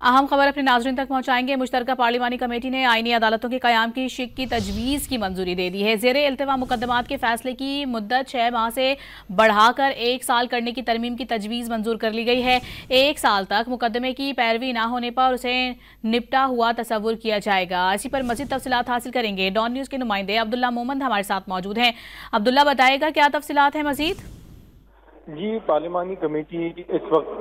अहम खबर अपने नाज़रीन तक पहुंचाएंगे। मुश्तरका पार्लिमानी कमेटी ने आईनी अदालतों के क़याम की शिक की तजवीज़ की मंजूरी दे दी है। ज़ेरे इल्तिवा मुकदमात के फैसले की मुद्दत 6 माह से बढ़ाकर 1 साल करने की तरमीम की तजवीज़ मंजूर कर ली गई है। 1 साल तक मुकदमे की पैरवी न होने पर उसे निपटा हुआ तस्वुर किया जाएगा। इसी पर मज़ीद तफसीलात हासिल करेंगे। डॉन न्यूज़ के नुमाइंदे अब्दुल्ला मोहम्मद हमारे साथ मौजूद हैं। अब्दुल्ला, बताएगा क्या तफसीलात हैं मज़ीद? जी, पार्लिमानी कमेटी इस वक्त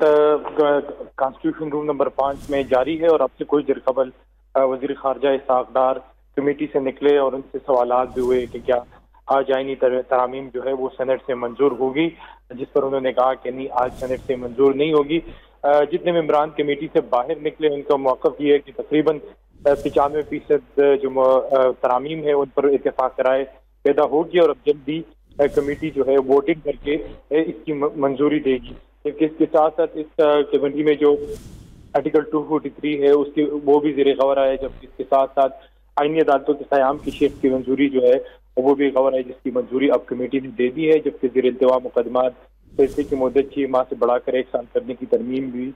कॉन्स्टिट्यूशन रूम नंबर 5 में जारी है और अब से कुछ देर कबल वजीर खारजा इसहाक डार कमेटी से निकले और उनसे सवालात भी हुए कि क्या आज आईनी तरामीम जो है वो सेनेट से मंजूर होगी, जिस पर उन्होंने कहा कि नहीं, आज सेनेट से मंजूर नहीं होगी। जितने मेंबरान कमेटी से बाहर निकले उनका मौक़िफ़ ये है कि तकरीबन 95% जो तरामीम है उन पर इत्तेफाक राय पैदा होगी और अब जल्दी कमेटी जो है वोटिंग करके इसकी मंजूरी देगी। जबकि इसके साथ साथ इस कमेटी में जो आर्टिकल 243 है उसकी वो भी ज़ेरे गौर आया, जबकि इसके साथ साथ आईनी अदालतों के क़याम की शिक की मंजूरी जो है वो भी गौर है, जिसकी मंजूरी अब कमेटी ने दे दी है। जबकि ज़ेरे इल्तिवा मुकदमात फैसले की मुद्दत 6 माह से बढ़ाकर 1 साल करने की तरमीम भी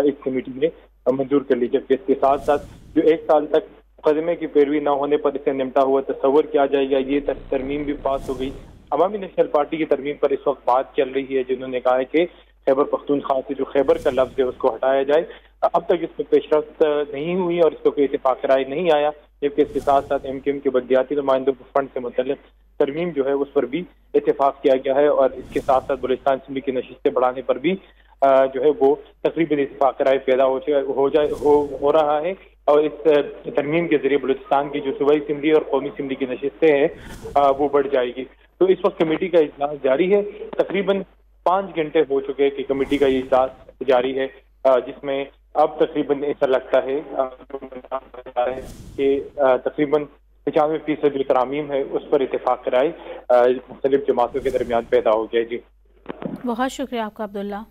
इस कमेटी ने मंजूर कर ली। जबकि इसके साथ साथ जो 1 साल तक मुकदमे की पैरवी न होने पर इसे निपटा हुआ तस्वर किया जाएगा, ये तरमीम भी पास हो गई। अवामी नेशनल पार्टी की तरमीम पर इस वक्त बात चल रही है, जिन्होंने कहा है कि खैबर पख्तूनख्वा से जो खैबर का लफ्ज है उसको हटाया जाए। अब तक इस पर पेशरफ्त नहीं हुई और इस पर कोई इत्तेफाक राय नहीं आया। जबकि इसके साथ साथ MKM के बल्दियाती नुमाइंदों को फंड से मुतल्लिक तरमीम जो है उस पर भी इत्तेफाक किया गया है और इसके साथ साथ बलूचिस्तान असम्बली की नशिस्तें बढ़ाने पर भी जो है वो तकरीबन इत्तेफाक राय पैदा हो रहा है। और इस तरमीम के जरिए बलूचिस्तान की जो सूबाई असम्बली और कौमी असम्बली की नशिस्तें हैं वो बढ़ जाएगी। तो इस वक्त कमेटी का इजलास जारी है। तकरीबन 5 घंटे हो चुके हैं कि कमेटी का ये इजलास जारी है, जिसमें अब तकरीबन ऐसा लगता है कि तकरीबन 95% जो तरामीम है उस पर इत्तेफाक राय मुख्तलिफ जमातों के दरमियान पैदा हो गया। जी, बहुत शुक्रिया आपका अब्दुल्ला।